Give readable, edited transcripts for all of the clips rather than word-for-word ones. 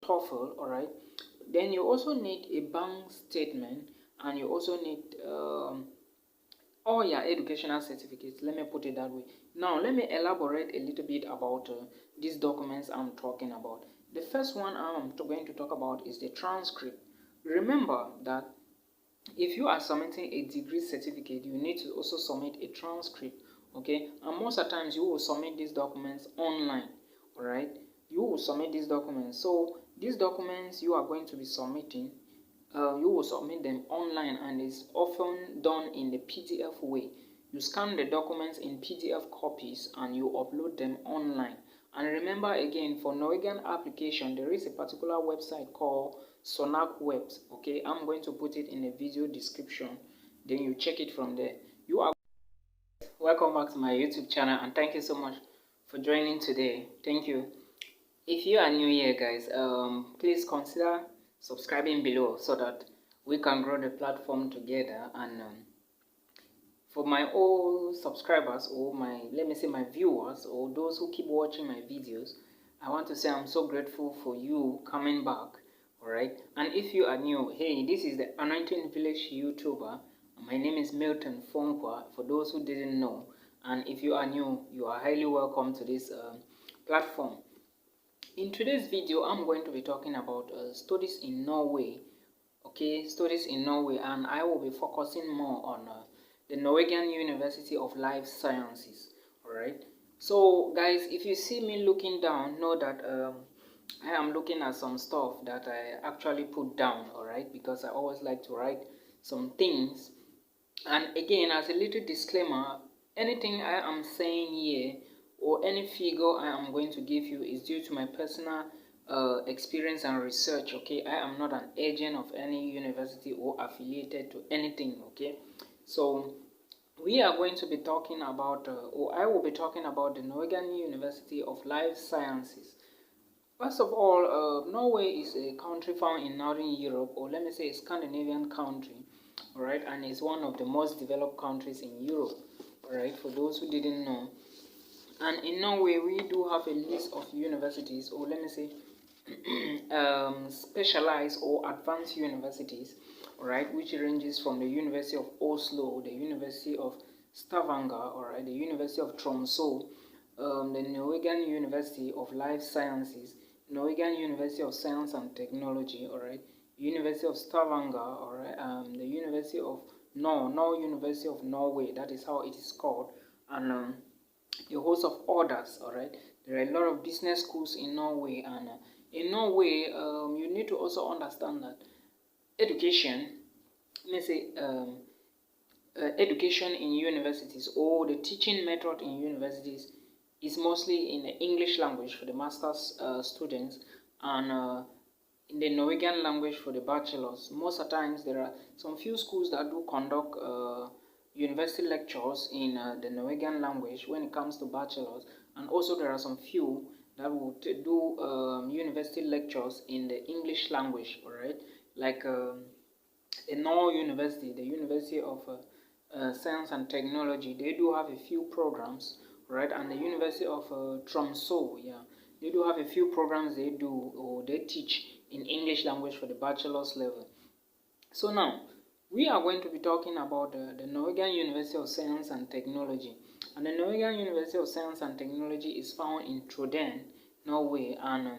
TOEFL, all right. Then you also need a bank statement, and you also need all your educational certificates. Let me put it that way. Now let me elaborate a little bit about these documents I'm talking about. The first one I'm going to talk about is the transcript. Remember that if you are submitting a degree certificate, you need to also submit a transcript, okay? And most of the times you will submit these documents online, all right? You will submit these documents. So these documents you are going to be submitting, you will submit them online, and it's often done in the PDF way. You scan the documents in PDF copies and you upload them online. And remember again, for Norwegian application, there is a particular website called soknadsweb. Okay, I'm going to put it in the video description. Then you check it from there. You are welcome back to my YouTube channel, and thank you so much for joining today. Thank you. If you are new here, guys, please consider subscribing below so that we can grow the platform together. And for my old subscribers, or let me say my viewers, or those who keep watching my videos, I want to say I'm so grateful for you coming back. All right. And if you are new, hey, this is the Anointing Village YouTuber. My name is Milton Fonkwa, for those who didn't know. And if you are new, you are highly welcome to this platform. In today's video, I'm going to be talking about studies in Norway. Okay, studies in Norway, and I will be focusing more on the Norwegian University of Life Sciences. Alright, so guys, if you see me looking down, know that I am looking at some stuff that I actually put down, alright, because I always like to write some things. And again, as a little disclaimer, anything I am saying here or any figure I am going to give you is due to my personal experience and research. Okay, I am not an agent of any university or affiliated to anything. Okay, so we are going to be talking about or I will be talking about the Norwegian University of Life Sciences. First of all, Norway is a country found in Northern Europe, or let me say a Scandinavian country, alright, and it's one of the most developed countries in Europe, alright, for those who didn't know. And in Norway, we do have a list of universities, or let me say specialized or advanced universities, alright, which ranges from the University of Oslo, the University of Stavanger, alright, the University of Tromsø, the Norwegian University of Life Sciences, Norwegian University of Science and Technology, alright, University of Stavanger, alright, the University of University of Norway, that is how it is called, and a host of others, alright. There are a lot of business schools in Norway, and in Norway, you need to also understand that education, let me say, education in universities, or the teaching method in universities, is mostly in the English language for the master's students, and in the Norwegian language for the bachelors. Most of the times there are some few schools that do conduct university lectures in the Norwegian language when it comes to bachelors, and also there are some few that will do university lectures in the English language, alright, like the Norwegian University, the University of Science and Technology. They do have a few programs, right, and the University of Tromsø, yeah, they do have a few programs they do, or they teach in English language for the bachelor's level. So now, we are going to be talking about the Norwegian University of Science and Technology. And the Norwegian University of Science and Technology is found in Trondheim, Norway. And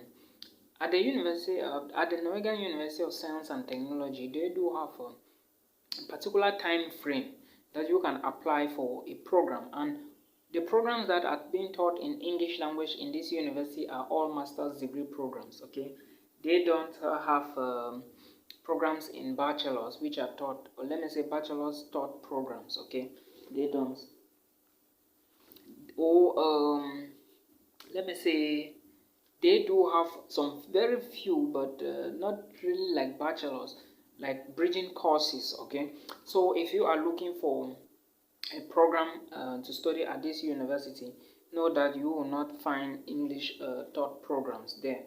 at the Norwegian University of Science and Technology, they do have a particular time frame that you can apply for a program. And the programs that are being taught in English language in this university are all master's degree programs. Okay, they don't have programs in bachelor's which are taught, or let me say bachelor's taught programs. Okay, they don't. Or let me say they do have some very few, but not really like bachelor's, like bridging courses. Okay, so if you are looking for a program to study at this university, know that you will not find English taught programs there.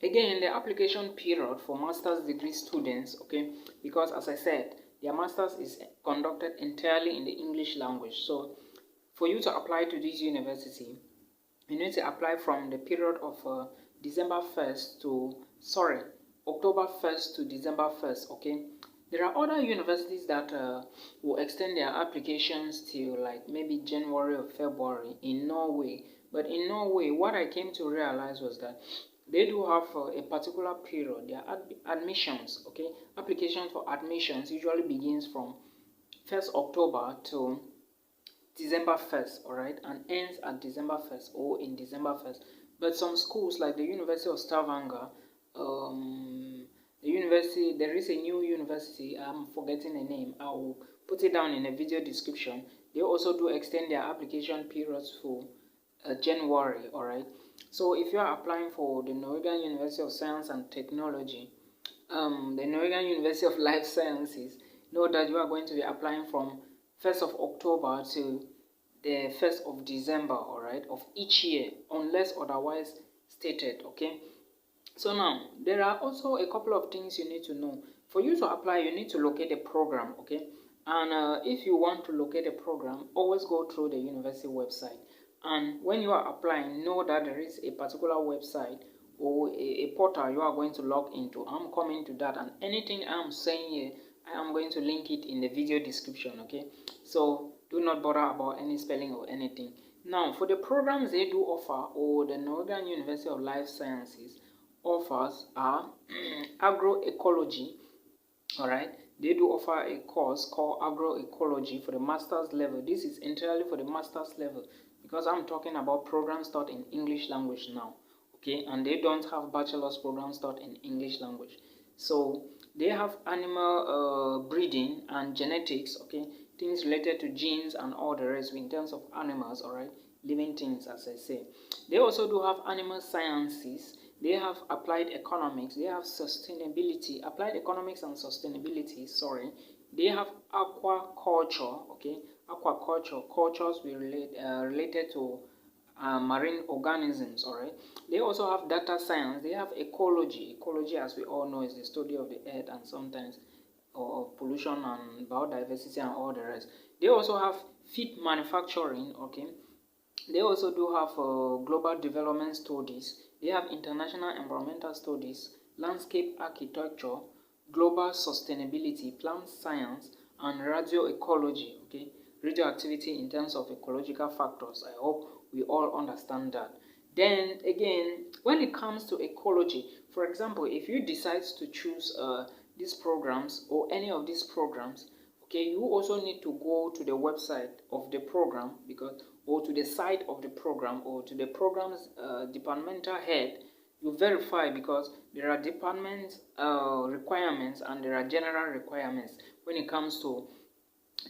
Again, the application period for master's degree students, okay, because as I said, their master's is conducted entirely in the English language. So for you to apply to this university, you need to apply from the period of December 1st to October 1st to December 1st, okay? There are other universities that will extend their applications till like maybe January or February in Norway. But in Norway, what I came to realize was that they do have a particular period. Their admissions, okay? Application for admissions usually begins from 1st October to December 1st, alright, and ends at December 1st or in December 1st. But some schools like the University of Stavanger, there is a new university, I'm forgetting the name, I will put it down in a video description. They also do extend their application periods for January, alright. So if you are applying for the Norwegian University of Science and Technology, the Norwegian University of Life Sciences, know that you are going to be applying from 1st of October to the 1st of December, alright, of each year, unless otherwise stated, okay? So now, there are also a couple of things you need to know. For you to apply, you need to locate a program, okay? And if you want to locate a program, always go through the university website. And when you are applying, know that there is a particular website or a portal you are going to log into. I'm coming to that, and anything I'm saying here, I am going to link it in the video description, okay? So do not bother about any spelling or anything. Now, for the programs they do offer, or the Norwegian University of Life Sciences offers, are agroecology, alright. They do offer a course called agroecology for the master's level. This is entirely for the master's level because I'm talking about programs taught in English language now, okay? And they don't have bachelor's programs taught in English language. So they have animal breeding and genetics, okay? Things related to genes and all the rest in terms of animals, alright? Living things, as I say. They also do have animal sciences. They have applied economics. They have sustainability, applied economics and sustainability, sorry. They have aquaculture, okay? Aquaculture, cultures related to marine organisms, alright? They also have data science. They have ecology. Ecology, as we all know, is the study of the earth and sometimes of pollution and biodiversity and all the rest. They also have feed manufacturing, okay? They also do have global development studies. They have international environmental studies, landscape architecture, global sustainability, plant science, and radioecology, okay? Radioactivity in terms of ecological factors. I hope we all understand that. Then again, when it comes to ecology, for example, if you decide to choose these programs or any of these programs, okay, you also need to go to the website of the program, because or to the site of the program, or to the program's departmental head. You verify, because there are department requirements and there are general requirements when it comes to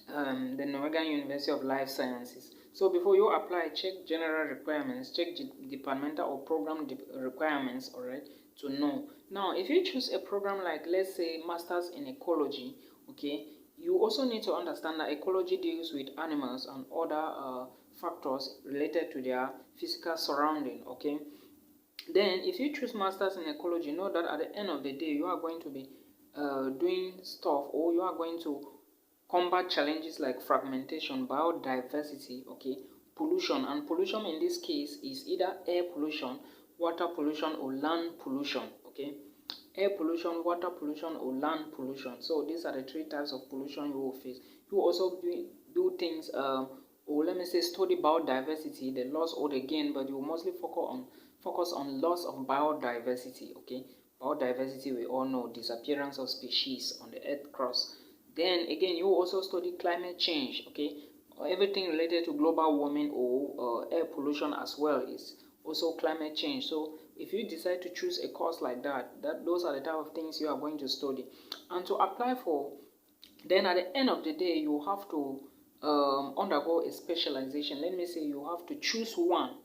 the Norwegian University of Life Sciences. So before you apply, check general requirements, check departmental or program requirements, alright, to know. Now, if you choose a program like, let's say, Masters in Ecology, okay, you also need to understand that ecology deals with animals and other factors related to their physical surrounding, okay? Then, if you choose Masters in Ecology, know that at the end of the day, you are going to be doing stuff, or you are going to combat challenges like fragmentation, biodiversity, okay, pollution. And pollution in this case is either air pollution, water pollution, or land pollution, okay? Air pollution, water pollution, or land pollution. So these are the three types of pollution you will face. You will also do things, or let me say, study biodiversity, the loss or the gain, but you will mostly focus on loss of biodiversity, okay? Biodiversity, we all know, disappearance of species on the earth crust. Then again, you also study climate change, okay? Everything related to global warming or air pollution as well is also climate change. So if you decide to choose a course like that, those are the type of things you are going to study. And to apply for, then at the end of the day, you have to undergo a specialization. Let me say you have to choose one,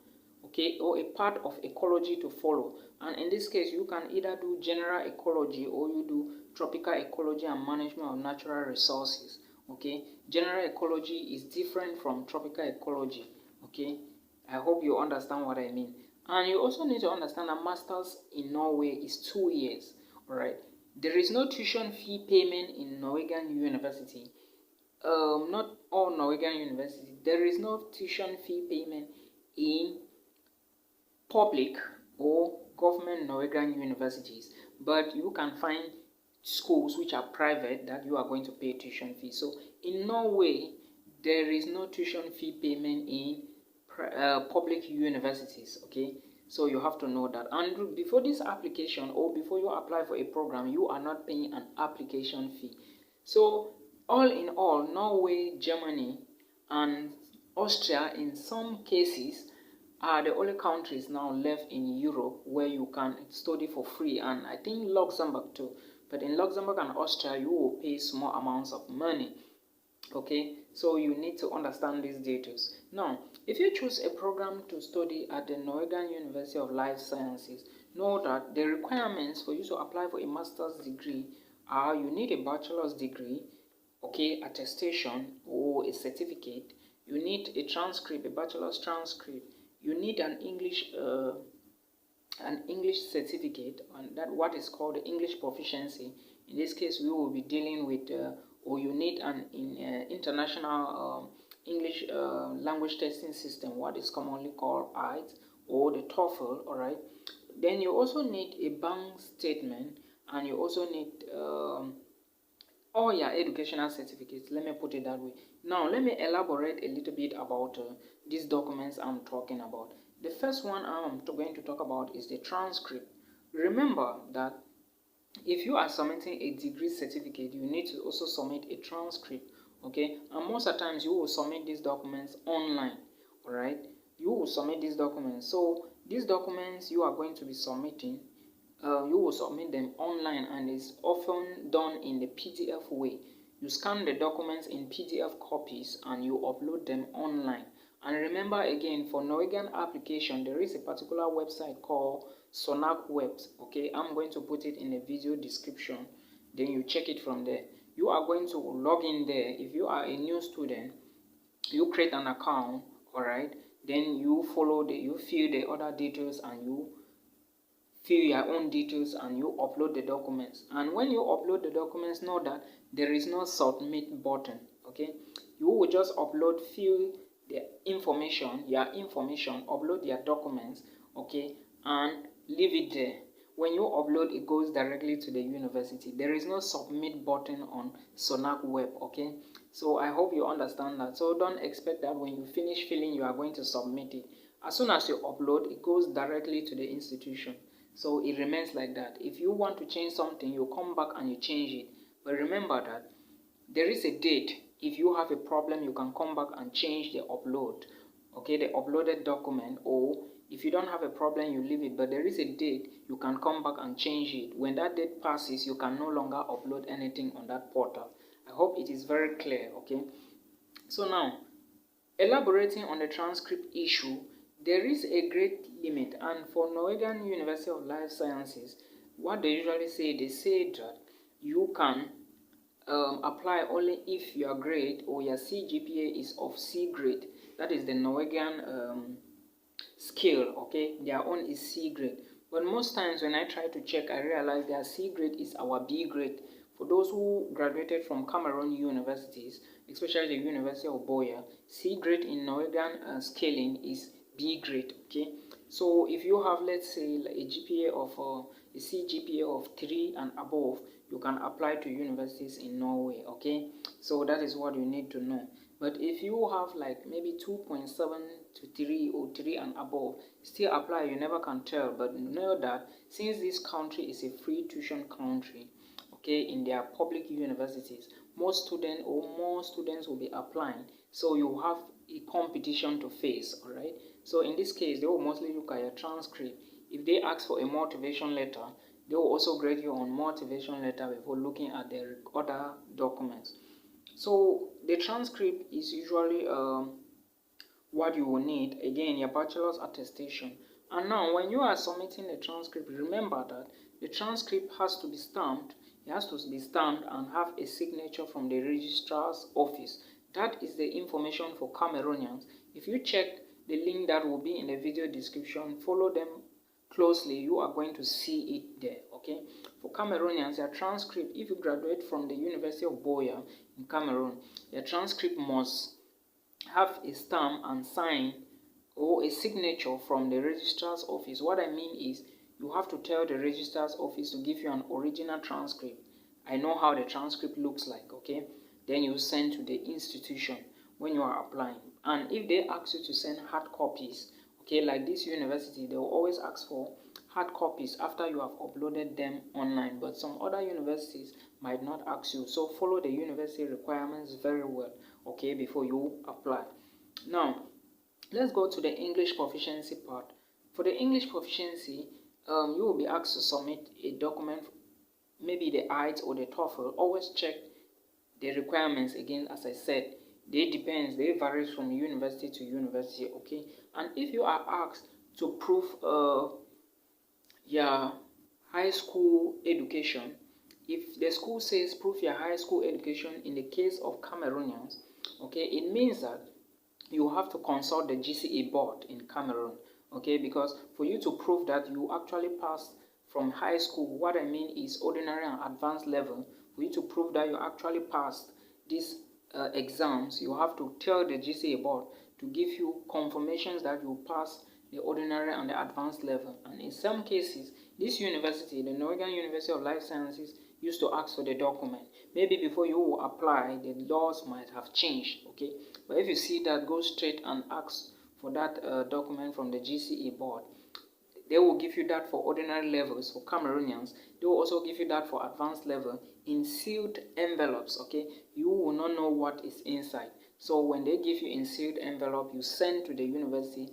okay, or a part of ecology to follow. And in this case, you can either do general ecology, or you do tropical ecology and management of natural resources, okay? General ecology is different from tropical ecology, okay? I hope you understand what I mean. And you also need to understand that masters in Norway is 2 years, all right? There is no tuition fee payment in Norwegian University. Not all Norwegian universities. There is no tuition fee payment in public or government Norwegian universities. but you can find schools which are private that you are going to pay tuition fee. So in Norway, there is no tuition fee payment in public universities. Okay, so you have to know that. And before this application, or before you apply for a program, you are not paying an application fee. So all in all, Norway, Germany, and Austria in some cases are the only countries now left in Europe where you can study for free, and I think Luxembourg too. But in Luxembourg and Austria, you will pay small amounts of money. Okay, so you need to understand these details. Now, if you choose a program to study at the Norwegian University of Life Sciences, know that the requirements for you to apply for a master's degree are you need a bachelor's degree, okay, attestation or a certificate. You need a transcript, a bachelor's transcript. You need an English certificate, and that what is called English proficiency. In this case, we will be dealing with, or you need an international English language testing system, what is commonly called IELTS or the TOEFL. All right. Then you also need a bank statement, and you also need all your educational certificates. Let me put it that way. Now, let me elaborate a little bit about these documents I'm talking about. The first one I'm going to talk about is the transcript. Remember that if you are submitting a degree certificate, you need to also submit a transcript, okay? And most of the times you will submit these documents online, all right? You will submit these documents. So these documents you are going to be submitting, you will submit them online, and it's often done in the PDF way. You scan the documents in PDF copies and you upload them online. And remember again, for Norwegian application, there is a particular website called soknadsweb. Okay, I'm going to put it in the video description. Then you check it from there. You are going to log in there. If you are a new student, you create an account, all right? Then you fill the other details, and you fill your own details, and you upload the documents. And when you upload the documents, know that there is no submit button. Okay, you will just fill the information, upload your documents, okay, and leave it there. When you upload, it goes directly to the university. There is no submit button on soknadsweb. Okay, so I hope you understand that. So don't expect that when you finish filling, you are going to submit it. As soon as you upload, it goes directly to the institution. So it remains like that. If you want to change something, you come back and you change it. But remember that there is a date. If you have a problem, you can come back and change the upload, okay, the uploaded document. Or if you don't have a problem, you leave it. But there is a date, you can come back and change it. When that date passes, you can no longer upload anything on that portal. I hope it is very clear. Okay, so now elaborating on the transcript issue, there is a great limit, and for Norwegian University of Life Sciences, what they usually say, they say that you can apply only if your grade or your CGPA is of C grade. That is the Norwegian scale, okay? Their own is C grade. But most times when I try to check, I realize their C grade is our B grade. For those who graduated from Cameroon universities, especially the University of Boya, C grade in Norwegian scaling is B grade, okay? So if you have, let's say, a GPA of a CGPA of 3 and above, you can apply to universities in Norway, okay? So that is what you need to know. But if you have like maybe 2.7 to 3 or 3 and above, still apply. You never can tell. But know that since this country is a free tuition country, okay, in their public universities, most students or more students will be applying. So you have a competition to face, all right? So in this case, they will mostly look at your transcript. If they ask for a motivation letter, they will also grade you on motivation letter before looking at the other documents. So the transcript is usually what you will need. Again, your bachelor's attestation. And now when you are submitting the transcript, remember that the transcript has to be stamped. It has to be stamped and have a signature from the registrar's office. That is the information for Cameroonians. If you check the link that will be in the video description, follow them closely, you are going to see it there, okay? For Cameroonians, your transcript, if you graduate from the University of Boya in Cameroon, your transcript must have a stamp and sign or a signature from the registrar's office. What I mean is, you have to tell the registrar's office to give you an original transcript. I know how the transcript looks like, okay? Then you send to the institution when you are applying. And if they ask you to send hard copies, okay, like this university, they will always ask for hard copies after you have uploaded them online. But some other universities might not ask you. So follow the university requirements very well, okay, before you apply. Now, let's go to the English proficiency part. For the English proficiency, you will be asked to submit a document, maybe the IELTS or the TOEFL. Always check the requirements again. As I said, they vary from university to university, okay? And if you are asked to prove your high school education, if the school says prove your high school education in the case of Cameroonians, okay, it means that you have to consult the GCE board in Cameroon, okay, because for you to prove that you actually passed from high school, what I mean is ordinary and advanced level, for you to prove that you actually passed these exams, you have to tell the GCE board to give you confirmations that you passed the ordinary and the advanced level. And in some cases, this university, the Norwegian University of Life Sciences, used to ask for the document. Maybe before you will apply, the laws might have changed, okay? But if you see that, go straight and ask for that document from the GCE board. They will give you that for ordinary levels for Cameroonians. They will also give you that for advanced level in sealed envelopes, okay? You will not know what is inside. So when they give you in sealed envelope, you send to the university,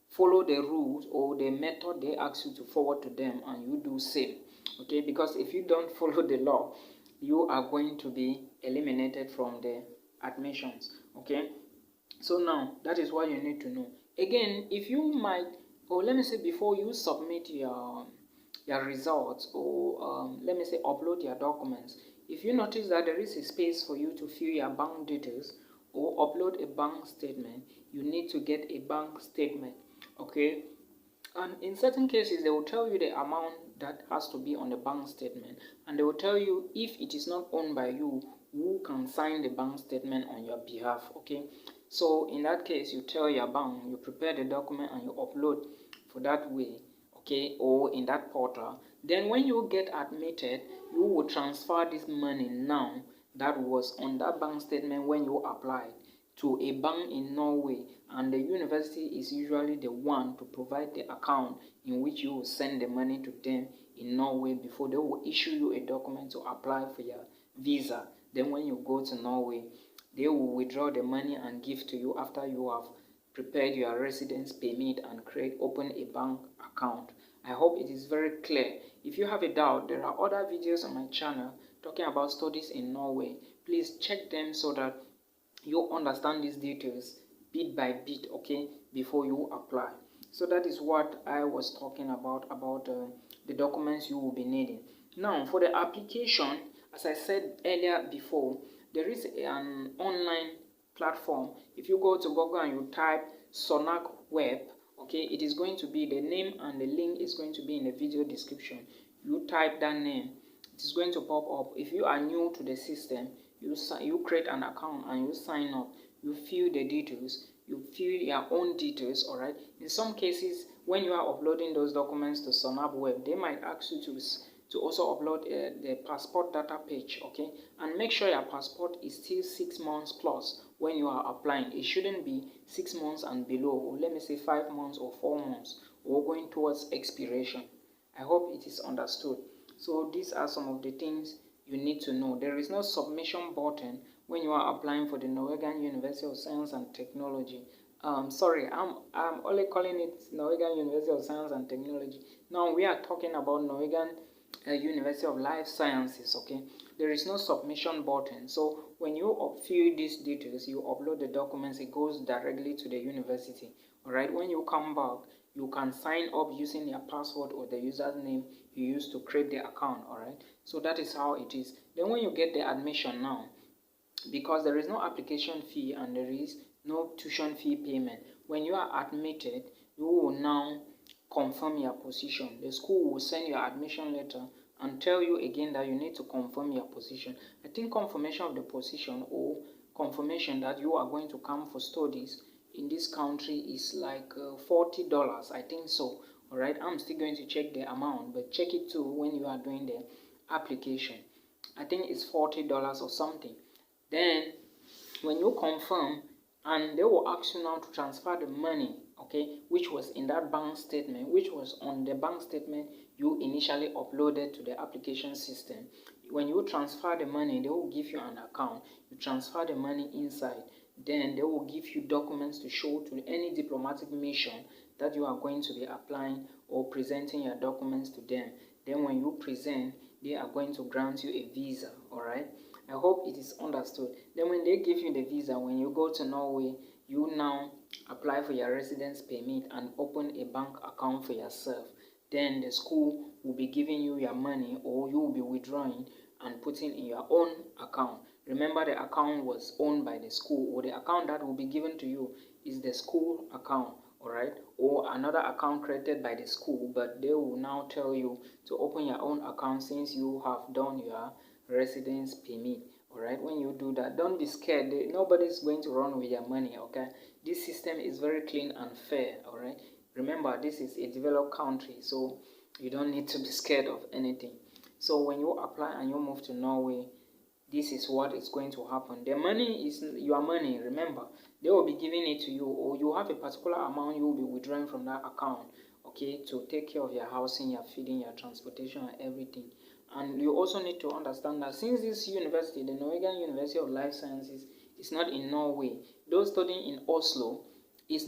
follow the rules or the method they ask you to forward to them, and you do same, okay? Because if you don't follow the law, you are going to be eliminated from the admissions, okay? So now that is what you need to know. Again, if you might, or let me say before you submit your results, or let me say upload your documents, if you notice that there is a space for you to fill your bank details or upload a bank statement, you need to get a bank statement, okay? And in certain cases, they will tell you the amount that has to be on the bank statement, and they will tell you if it is not owned by you, who can sign the bank statement on your behalf, okay? So in that case, you tell your bank, you prepare the document and you upload for that way, okay, or in that portal. Then when you get admitted, you will transfer this money now that was on that bank statement when you applied to a bank in Norway, and the university is usually the one to provide the account in which you will send the money to them in Norway before they will issue you a document to apply for your visa. Then when you go to Norway, they will withdraw the money and give to you after you have prepared your residence permit and open a bank account. I hope it is very clear. If you have a doubt, there are other videos on my channel talking about studies in Norway. Please check them so that you understand these details bit by bit, okay, before you apply. So that is what I was talking about the documents you will be needing. Now for the application, as I said earlier before, there is an online platform. If you go to Google and you type soknadsweb, okay, it is going to be the name, and the link is going to be in the video description. You type that name, it is going to pop up. If you are new to the system, you create an account and you sign up. You fill the details, you fill your own details, all right? In some cases, when you are uploading those documents to soknadsweb, they might ask you to also upload the passport data page, okay? And make sure your passport is still 6 months plus when you are applying. It shouldn't be 6 months and below, or let me say 5 months or 4 months, or going towards expiration. I hope it is understood. So these are some of the things you need to know. There is no submission button when you are applying for the Norwegian University of Science and Technology. Sorry, I'm only calling it Norwegian University of Science and Technology. Now we are talking about Norwegian University of Life Sciences, okay? There is no submission button. So when you fill these details, you upload the documents, it goes directly to the university, all right? When you come back, you can sign up using your password or the username you used to create the account, all right? So that is how it is. Then when you get the admission now, because there is no application fee and there is no tuition fee payment, when you are admitted, you will now confirm your position. The school will send your admission letter and tell you again that you need to confirm your position. I think confirmation of the position or confirmation that you are going to come for studies in this country is like $40, I think so, Alright, I'm still going to check the amount, but check it too when you are doing the application. I think it's $40 or something. Then when you confirm, and they will ask you now to transfer the money, okay, which was in that bank statement, which was on the bank statement you initially uploaded to the application system. When you transfer the money, they will give you an account. You transfer the money inside, then they will give you documents to show to any diplomatic mission that you are going to be applying or presenting your documents to them. Then when you present, they are going to grant you a visa. All right, I hope it is understood. Then when they give you the visa, when you go to Norway, you now apply for your residence permit and open a bank account for yourself. Then the school will be giving you your money, or you will be withdrawing and putting in your own account. Remember, the account was owned by the school, or the account that will be given to you is the school account. Alright, or another account created by the school, but they will now tell you to open your own account since you have done your residence permit. Alright, when you do that, don't be scared. Nobody's going to run with your money. Okay, this system is very clean and fair. Alright, remember, this is a developed country, so you don't need to be scared of anything. So when you apply and you move to Norway, this is what is going to happen. The money is your money. Remember, they will be giving it to you, or you have a particular amount you will be withdrawing from that account, okay, to take care of your housing, your feeding, your transportation, and everything. And you also need to understand that since this university, the Norwegian University of Life Sciences, is not in Norway, those studying in Oslo, those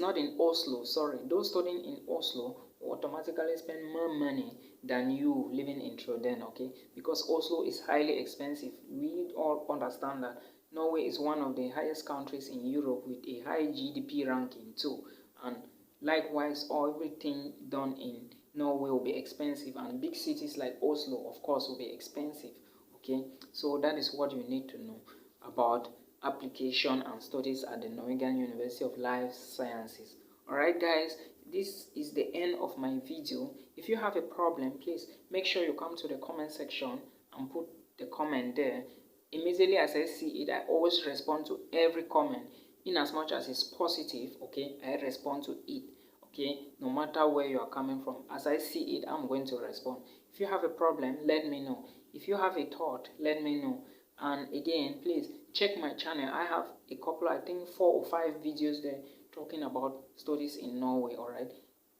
studying in Oslo automatically spend more money than you living in Trondheim, okay, because Oslo is highly expensive. We all understand that Norway is one of the highest countries in Europe with a high GDP ranking too, and likewise everything done in Norway will be expensive, and big cities like Oslo of course will be expensive, okay. So that is what you need to know about application and studies at the Norwegian University of Life Sciences. Alright guys, this is the end of my video. If you have a problem, please make sure you come to the comment section and put the comment there. Immediately as I see it, I always respond to every comment. In as much as it's positive, okay, I respond to it, okay, no matter where you are coming from. As I see it, I'm going to respond. If you have a problem, let me know. If you have a thought, let me know. And again, please check my channel. I have a couple, I think 4 or 5 videos there talking about studies in Norway. All right,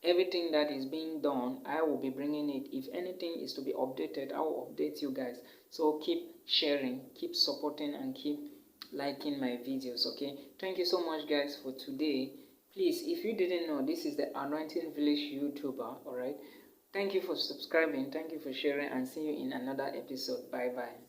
everything that is being done, I will be bringing it. If anything is to be updated, I will update you guys. So keep sharing, keep supporting, and keep liking my videos. Okay, thank you so much guys for today. Please, if you didn't know, this is the Anointing Village YouTuber. All right, thank you for subscribing, thank you for sharing, and see you in another episode. Bye bye.